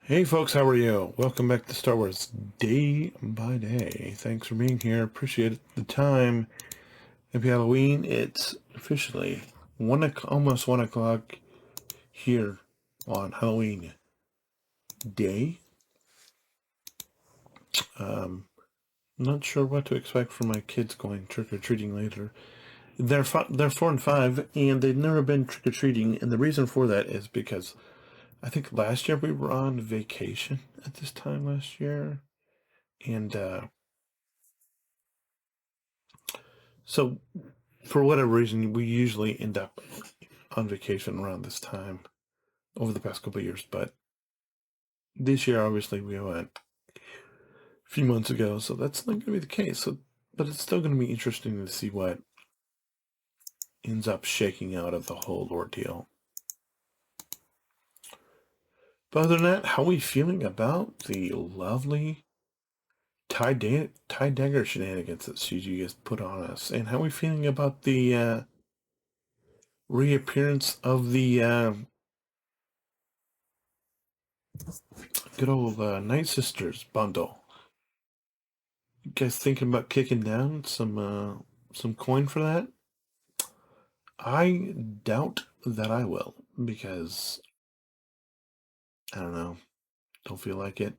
Hey folks, how are you? Welcome back to Star Wars Day by Day. Thanks for being here. Appreciate the time. Happy Halloween. It's officially almost 1 o'clock here on Halloween Day. Not sure what to expect from my kids going trick or treating later. They're 4 and 5, and they've never been trick or treating, and the reason for that is because I think last year we were on vacation at this time last year, and so for whatever reason, we usually end up on vacation around this time over the past couple of years. But this year, obviously, we went a few months ago, so that's not going to be the case. But it's still going to be interesting to see what ends up shaking out of the whole ordeal. But other than that, how are we feeling about the lovely tie dagger shenanigans that CG has put on us? And how are we feeling about the reappearance of the good old Night Sisters bundle? You guys thinking about kicking down some coin for that? I doubt that I will, because I don't know, don't feel like it.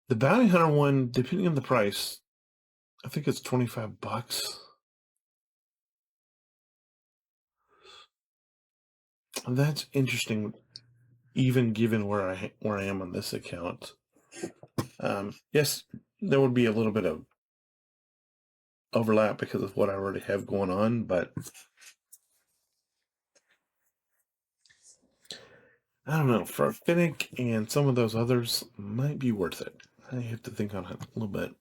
The Bounty Hunter one, depending on the price, I think it's $25. That's interesting, even given where I am on this account. Yes, there would be a little bit of overlap because of what I already have going on, but I don't know. For Finnick and some of those others, might be worth it. I have to think on it a little bit.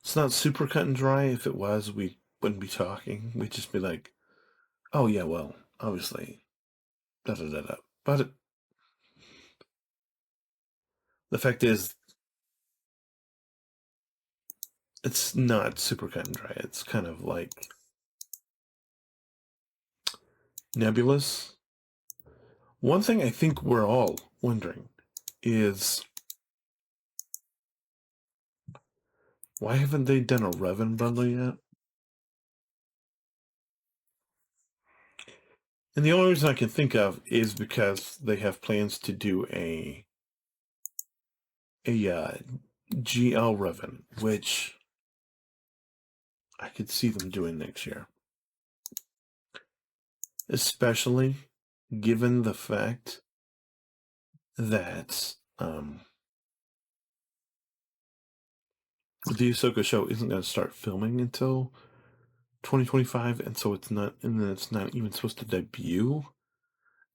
It's not super cut and dry. If it was, we wouldn't be talking. We'd just be like, oh, yeah, well, obviously, da da da da. But the fact is, it's not super cut and dry. It's kind of like nebulous. One thing I think we're all wondering is, why haven't they done a Revan bundle yet? And the only reason I can think of is because they have plans to do a GL Revan, which I could see them doing next year. Especially given the fact that the Ahsoka show isn't going to start filming until 2025, and so it's not even supposed to debut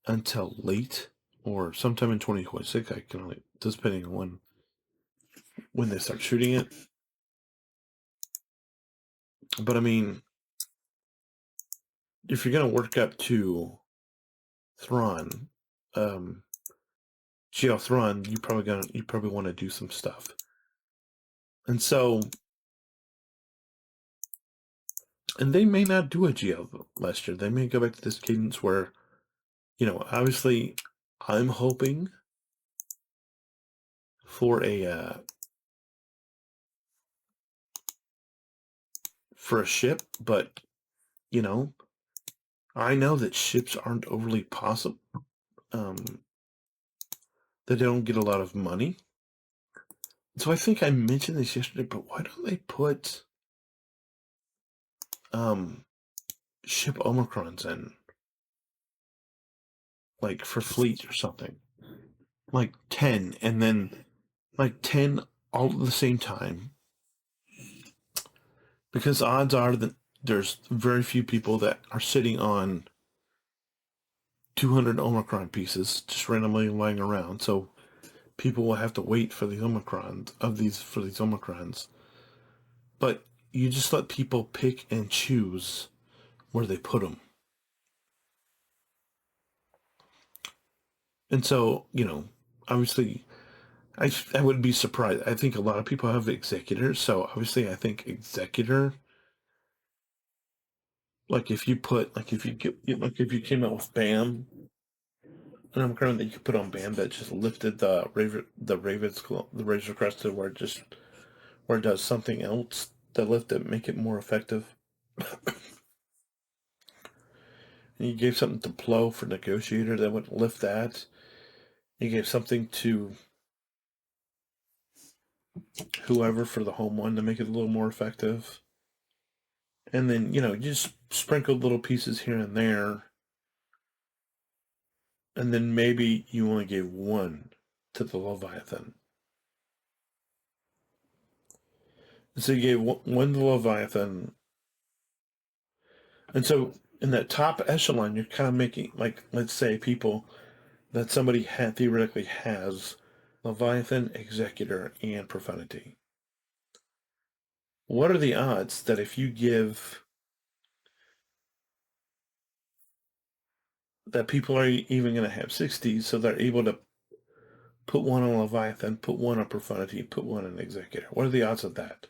until late or sometime in 2026. I can only, depending on when they start shooting it. But I mean, if you're going to work up to Thrawn, GL Thrawn, you probably want to do some stuff. And so, and they may not do a GL last year. They may go back to this cadence where, obviously, I'm hoping for a ship, but I know that ships aren't overly possible. They don't get a lot of money. So I think I mentioned this yesterday, but why don't they put ship Omicrons in, like for fleet or something, like 10, and then like 10 all at the same time, because odds are that there's very few people that are sitting on 200 Omicron pieces just randomly lying around. So people will have to wait for the Omicrons for these Omicrons. But you just let people pick and choose where they put them. And so, obviously, I would be surprised. I think a lot of people have executors, so obviously I think executor, like if you came out with BAM Omicron that you could put on band that just lifted the razor crest to where it does something else that lift it, make it more effective. And you gave something to Plo for Negotiator that would lift that. You gave something to whoever for the home one to make it a little more effective. And then, you just sprinkled little pieces here and there. And then maybe you only gave one to the Leviathan. And so you gave one to the Leviathan. And so in that top echelon, you're kind of making, like, let's say people that somebody theoretically has Leviathan, Executor, and Profundity. What are the odds that if you give that people are even going to have 60s, so they're able to put one on Leviathan, put one on Profundity, put one on Executor? What are the odds of that?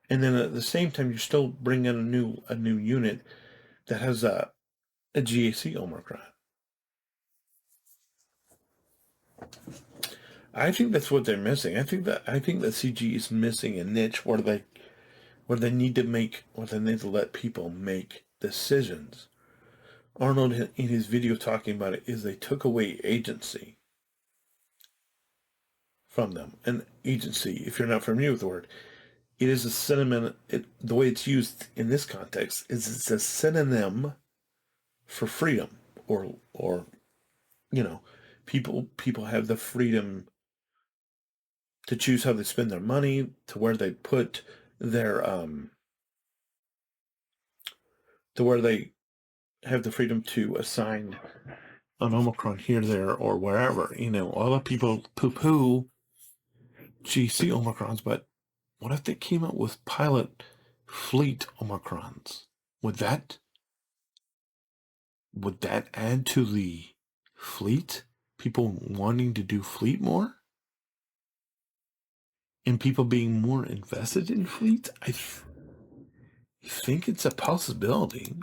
And then at the same time, you're still bringing a new unit that has a GAC Omicron. I think that's what they're missing. I think that CG is missing a niche where they need to let people make decisions. Arnold, in his video talking about it, is they took away agency from them. And agency, if you're not familiar with the word, it is a synonym. The way it's used in this context is it's a synonym for freedom, or people have the freedom to choose how they spend their money, to where they put their to where they have the freedom to assign an Omicron here, there, or wherever. A lot of people poo-poo GC Omicrons, but what if they came up with pilot fleet Omicrons? Would that add to the fleet? People wanting to do fleet more? And people being more invested in fleet? I think it's a possibility.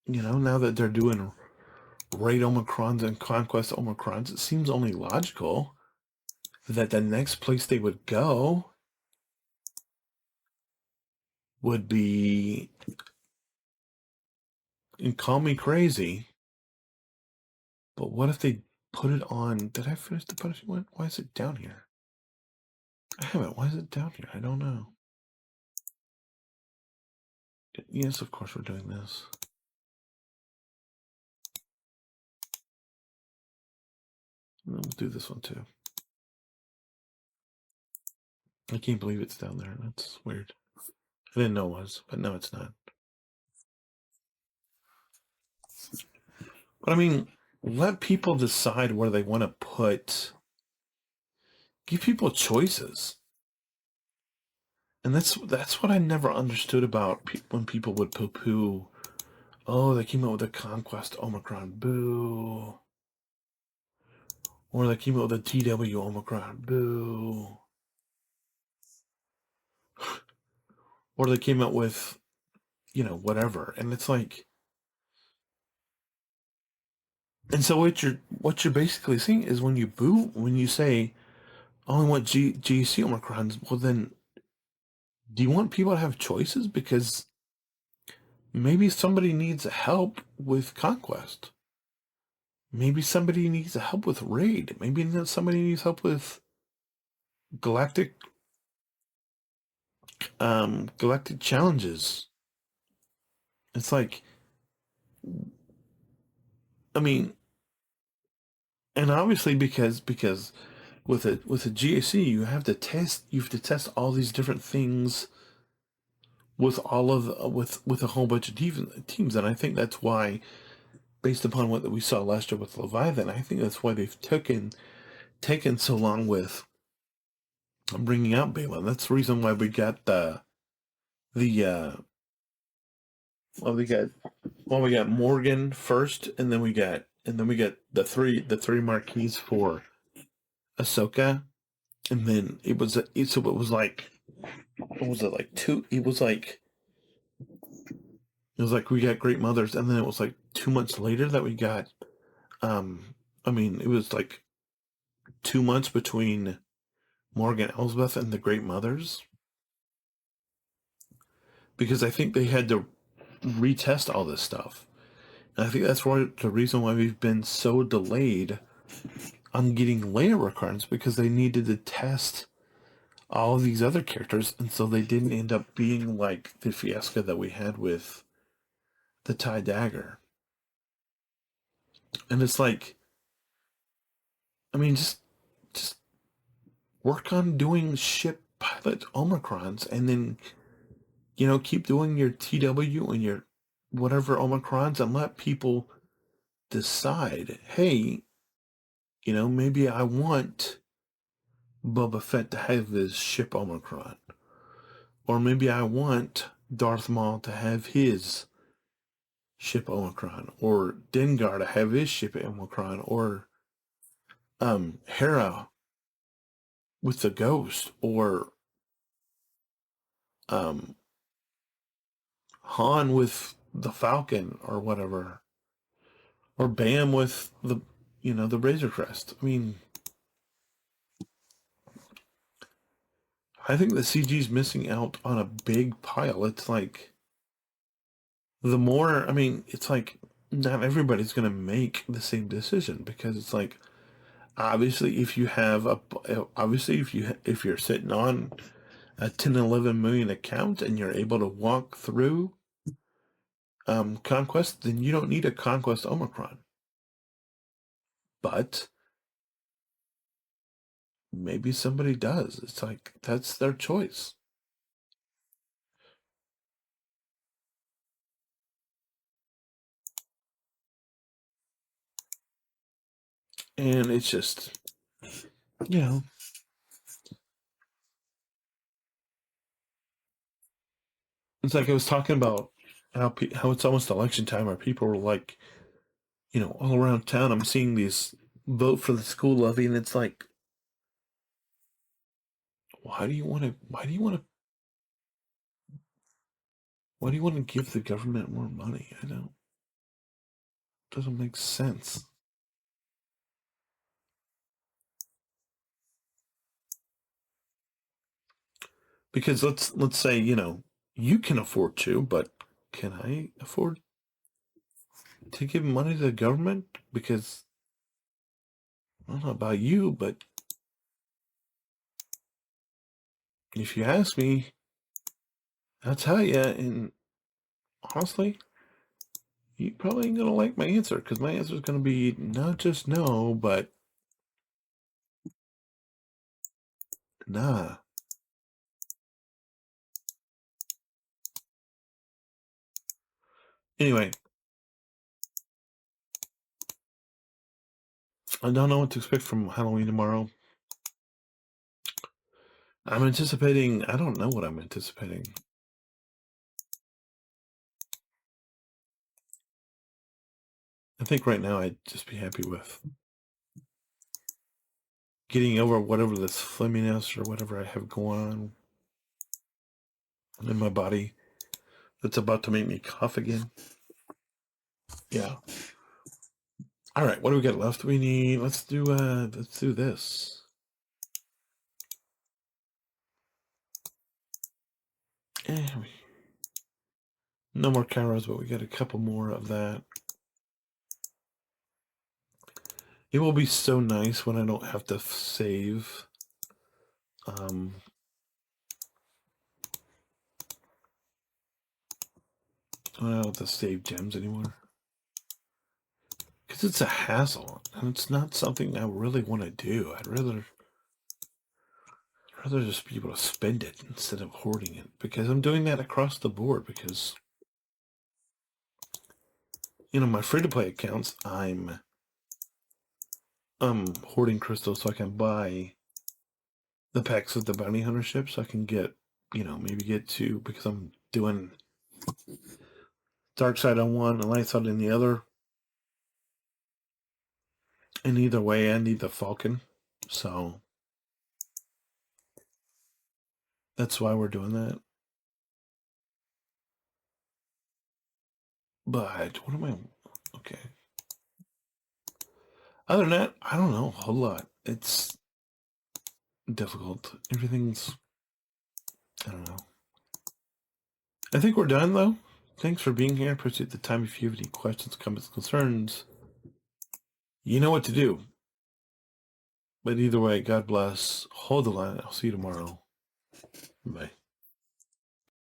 Now that they're doing raid Omicrons and conquest Omicrons, it seems only logical that the next place they would go would be, and call me crazy, but what if they put it on? Did I finish the punishment? Why is it down here? I haven't. Why is it down here? I don't know. Yes, of course we're doing this. We'll do this one too. I can't believe it's down there. That's weird. I didn't know it was, but no, it's not. But I mean, let people decide where they want to put. Give people choices. And that's what I never understood about when people would poo-poo. Oh, they came out with a Conquest Omicron. Boo. Or they came out with a TW Omicron. Boo. Or they came out with, whatever. And it's like, and so what you're basically saying is when you say, oh, I want GC Omicrons, well then, do you want people to have choices? Because maybe somebody needs help with Conquest. Maybe somebody needs help with Raid. Maybe somebody needs help with Galactic challenges. It's like, I mean, and obviously because with a GAC you have to test all these different things with all of with a whole bunch of teams, and I think that's why, based upon what we saw last year with Leviathan, I think that's why they've taken so long with bringing out Balin. That's the reason why we got we got Morgan first, and then we got the three marquees for Ahsoka, and then it was like, what was it, like two? It was like we got Great Mothers, and then it was like 2 months later that we got I mean, it was like 2 months between Morgan Elsbeth and the Great Mothers because I think they had to retest all this stuff. And I think that's the reason why we've been so delayed on getting layer recurrence because they needed to test all of these other characters, and so they didn't end up being like the fiasco that we had with the Tie Dagger. And it's like, I mean, just work on doing ship pilot Omicrons, and then keep doing your TW and your whatever Omicrons, and let people decide. Hey, maybe I want Boba Fett to have his ship Omicron, or maybe I want Darth Maul to have his ship Omicron, or Dengar to have his ship Omicron, or Hera with the Ghost, or um Han with the Falcon, or whatever, or Bam with the Razor Crest. I mean, I think the CG's missing out on a big pile. It's like the more, I mean, it's like not everybody's gonna make the same decision because it's like obviously if you're sitting on a 10, 11 million account and you're able to walk through Conquest, then you don't need a Conquest Omicron. But maybe somebody does. It's like that's their choice. And it's just, you know, it's like I was talking about how it's almost election time where people were like, all around town, I'm seeing these vote for the school levy, and it's like, why do you want to? Why do you want to give the government more money? I don't. Doesn't make sense. Because let's say you can afford to, but can I afford to give money to the government? Because I don't know about you, but if you ask me, I'll tell you, and honestly, you probably ain't gonna like my answer because my answer is gonna be not just no, but nah. Anyway, I don't know what to expect from Halloween tomorrow. I'm anticipating. I don't know what I'm anticipating. I think right now I'd just be happy with getting over whatever this flimminess or whatever I have going on in my body that's about to make me cough again. Yeah. All right. What do we got left? We need. Let's do this. Eh, no more Kairos, but we got a couple more of that. It will be so nice when I don't have to save. I don't have to save gems anymore. Because it's a hassle, and it's not something I really want to do. I'd rather just be able to spend it instead of hoarding it. Because I'm doing that across the board. Because my free-to-play accounts, I'm hoarding crystals so I can buy the packs with the bounty hunter ships. So I can get, maybe get two because I'm doing dark side on one and light side in the other. And either way, I need the Falcon. So that's why we're doing that. But what am I? Okay. Other than that, I don't know a whole lot. It's difficult. Everything's, I don't know. I think we're done, though. Thanks for being here. Appreciate the time. If you have any questions, comments, concerns, you know what to do. But either way, God bless. Hold the line. I'll see you tomorrow. Bye.